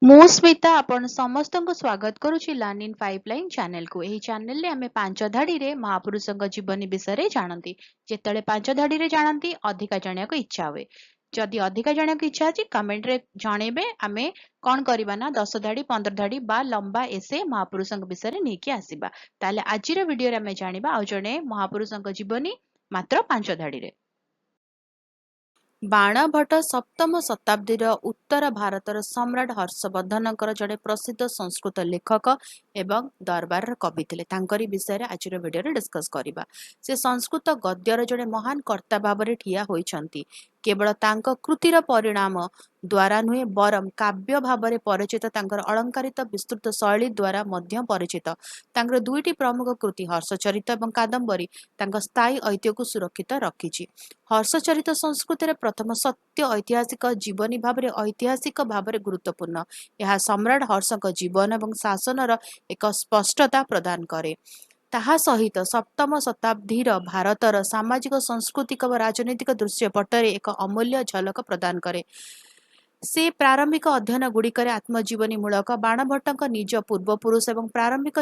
ମୁଁ ସ୍ମିତା ଆପଣ ସମସ୍ତଙ୍କୁ ସ୍ୱାଗତ କରୁଛି ଲର୍ନ ଇନ୍ ପାଇପଲାଇନ ଚ୍ୟାନେଲକୁ। ଏହି ଚ୍ୟାନେଲରେ ଆମେ ପାଞ୍ଚ ଧାଡିରେ ମହାପୁରୁଷଙ୍କ ଜୀବନୀ ବିଷୟରେ ଜାଣନ୍ତି। ଯେତେବେଳେ ପାଞ୍ଚ ଧାଡିରେ ଜାଣନ୍ତି ଅଧିକା ଜାଣିବାକୁ ଇଚ୍ଛା ହୁଏ। ଯଦି ଅଧିକା ଜାଣିବାକୁ ଇଚ୍ଛା ଅଛି କମେଣ୍ଟରେ ଜଣେଇବେ। ଆମେ କଣ କରିବା ନା 10 ଧାଡି 15 ଧାଡି ବା ଲମ୍ବା ଏସେ ମହାପୁରୁଷଙ୍କ ବିଷୟରେ ନେଇକି ଆସିବା। ତାହେଲେ ଆଜିର ଭିଡିଓରେ ଆମେ ଜାଣିବା ଆଉ ଜଣେ ମହାପୁରୁଷଙ୍କ ଜୀବନୀ ମାତ୍ର 5 ଧାଡିରେ। ବାଣଭଟ୍ଟ ସପ୍ତମ ଶତାବ୍ଦୀର ଉତ୍ତର ଭାରତର ସମ୍ରାଟ ହର୍ଷବର୍ଦ୍ଧନଙ୍କର ଜଣେ ପ୍ରସିଦ୍ଧ ସଂସ୍କୃତ ଲେଖକ ଏବଂ ଦରବାରର କବି ଥିଲେ। ତାଙ୍କରି ବିଷୟରେ ଆଜିର ଭିଡିଓରେ ଡିସ୍କସ୍ କରିବା। ସେ ସଂସ୍କୃତ ଗଦ୍ୟର ଜଣେ ମହାନ କର୍ତ୍ତା ଭାବରେ ଠିଆ ହୋଇଛନ୍ତି। କେବଳ ତାଙ୍କ କୃତିର ପରିଣାମ ଦ୍ୱାରା ନୁହେଁ ବରଂ କାବ୍ୟ ଭାବରେ ପରିଚିତ ତାଙ୍କର ଅଳଙ୍କାରିତ ବିସ୍ତୃତ ଶୈଳୀ ଦ୍ୱାରା ମଧ୍ୟ ପରିଚିତ। ତାଙ୍କର ଦୁଇଟି ପ୍ରମୁଖ କୃତି ହର୍ଷଚରିତ ଏବଂ କାଦମ୍ବରୀ ତାଙ୍କ ସ୍ଥାୟୀ ଐତିହ୍ୟକୁ ସୁରକ୍ଷିତ ରଖିଛି। ହର୍ଷଚରିତ ସଂସ୍କୃତିରେ ପ୍ରଥମ ସତ୍ୟ ଐତିହାସିକ ଜୀବନୀ ଭାବରେ ଐତିହାସିକ ଭାବରେ ଗୁରୁତ୍ୱପୂର୍ଣ୍ଣ। ଏହା ସମ୍ରାଟ ହର୍ଷଙ୍କ ଜୀବନ ଏବଂ ଶାସନର ଏକ ସ୍ପଷ୍ଟତା ପ୍ରଦାନ କରେ। ତାହା ସହିତ ସପ୍ତମ ଶତାବ୍ଦୀର ଭାରତର ସାମାଜିକ ସାଂସ୍କୃତିକ ଓ ରାଜନୈତିକ ଦୃଶ୍ୟପଟରେ ଏକ ଅମୂଲ୍ୟ ଝଲକ ପ୍ରଦାନ କରେ। ସେ ପ୍ରାରମ୍ଭିକ ଅଧ୍ୟୟନ ଗୁଡ଼ିକରେ ଆତ୍ମଜୀବନୀମୂଳକ ବାଣଭଟ୍ଟଙ୍କ ନିଜ ପୂର୍ବପୁରୁଷ ଏବଂ ପ୍ରାରମ୍ଭିକ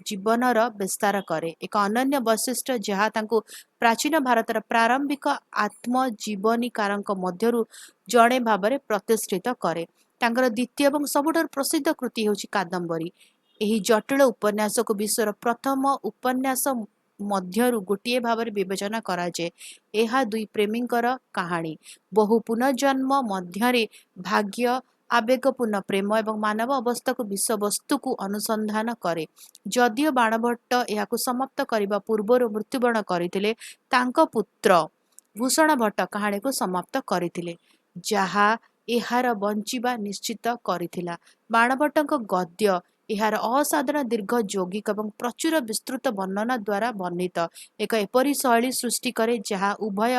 ଜୀବନର ବିସ୍ତାର କରେ। ଏକ ଅନନ୍ୟ ବୈଶିଷ୍ଟ୍ୟ ଯାହା ତାଙ୍କୁ ପ୍ରାଚୀନ ଭାରତର ପ୍ରାରମ୍ଭିକ ଆତ୍ମଜୀବନୀକାରଙ୍କ ମଧ୍ୟରୁ ଜଣେ ଭାବରେ ପ୍ରତିଷ୍ଠିତ କରେ। ତାଙ୍କର ଦ୍ୱିତୀୟ ଏବଂ ସବୁଠାରୁ ପ୍ରସିଦ୍ଧ କୃତି ହେଉଛି କାଦମ୍ବରୀ। ଏହି ଜଟିଳ ଉପନ୍ୟାସକୁ ବିଶ୍ୱର ପ୍ରଥମ ଉପନ୍ୟାସ ମଧ୍ୟରୁ ଗୋଟିଏ ଭାବରେ ବିବେଚନା କରାଯାଏ। ଏହା ଦୁଇ ପ୍ରେମୀଙ୍କର କାହାଣୀ। ବହୁ ପୁନର୍ଜନ୍ମ ମଧ୍ୟରେ ଭାଗ୍ୟ, ଆବେଗପୂର୍ଣ୍ଣ ପ୍ରେମ ଏବଂ ମାନବ ଅବସ୍ଥାକୁ ବିଷୟବସ୍ତୁକୁ ଅନୁସନ୍ଧାନ କରେ। ଯଦିଓ ବାଣଭଟ୍ଟ ଏହାକୁ ସମାପ୍ତ କରିବା ପୂର୍ବରୁ ମୃତ୍ୟୁବରଣ କରିଥିଲେ, ତାଙ୍କ ପୁତ୍ର ଭୂଷଣ ଭଟ୍ଟ କାହାଣୀକୁ ସମାପ୍ତ କରିଥିଲେ, ଯାହା ଏହାର ବଞ୍ଚିବା ନିଶ୍ଚିତ କରିଥିଲା। ବାଣଭଟ୍ଟଙ୍କ ଗଦ୍ୟ ଏହାର ଅସାଧାରଣ ଦୀର୍ଘ ଯୌଗିକ ଏବଂ ପ୍ରଚୁର ବିସ୍ତୃତ ବର୍ଣ୍ଣନା ଦ୍ୱାରା ବର୍ଣ୍ଣିତ ଏକ ଏପରି ଶୈଳୀ ସୃଷ୍ଟି କରେ ଯାହା ଉଭୟ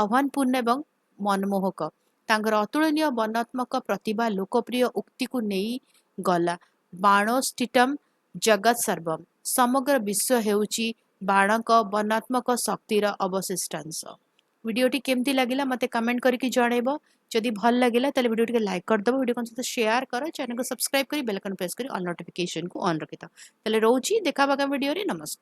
ଆହ୍ୱାନପୂର୍ଣ୍ଣ ଏବଂ ମନମୋହକ। ତାଙ୍କର ଅତୁଳନୀୟ ବର୍ଣ୍ଣନାତ୍ମକ ପ୍ରତିଭା ଲୋକପ୍ରିୟ ଉକ୍ତିକୁ ନେଇ ଗଲା ବାଣୋଷ୍ଠିତମ୍ ଜଗତ୍ ସର୍ବମ୍। ସମଗ୍ର ବିଶ୍ୱ ହେଉଛି ବାଣଙ୍କ ବର୍ଣ୍ଣନାତ୍ମକ ଶକ୍ତିର ଅବଶିଷ୍ଟାଂଶ। ଭିଡ଼ିଓଟି କେମିତି ଲାଗିଲା ମୋତେ କମେଣ୍ଟ କରିକି ଜଣାଇବ। ଯଦି ଭଲ ଲାଗିଲା ତାହେଲେ ଭିଡ଼ିଓ ଟିକେ ଲାଇକ୍ କରିଦେବ, ଭିଡ଼ିଓ ସହିତ ସେୟାର କର, ଚ୍ୟାନେଲକୁ ସବସ୍କ୍ରାଇବ କରି ବେଲ୍ ଆଇକନ୍ ପ୍ରେସ୍ କରି ଅଲ୍ ନୋଟିଫିକେସନକୁ ଅନ୍ ରଖିଥାଅ। ତାହେଲେ ରହୁଛି, ଦେଖା ହବା ଭିଡ଼ିଓରେ। ନମସ୍କାର।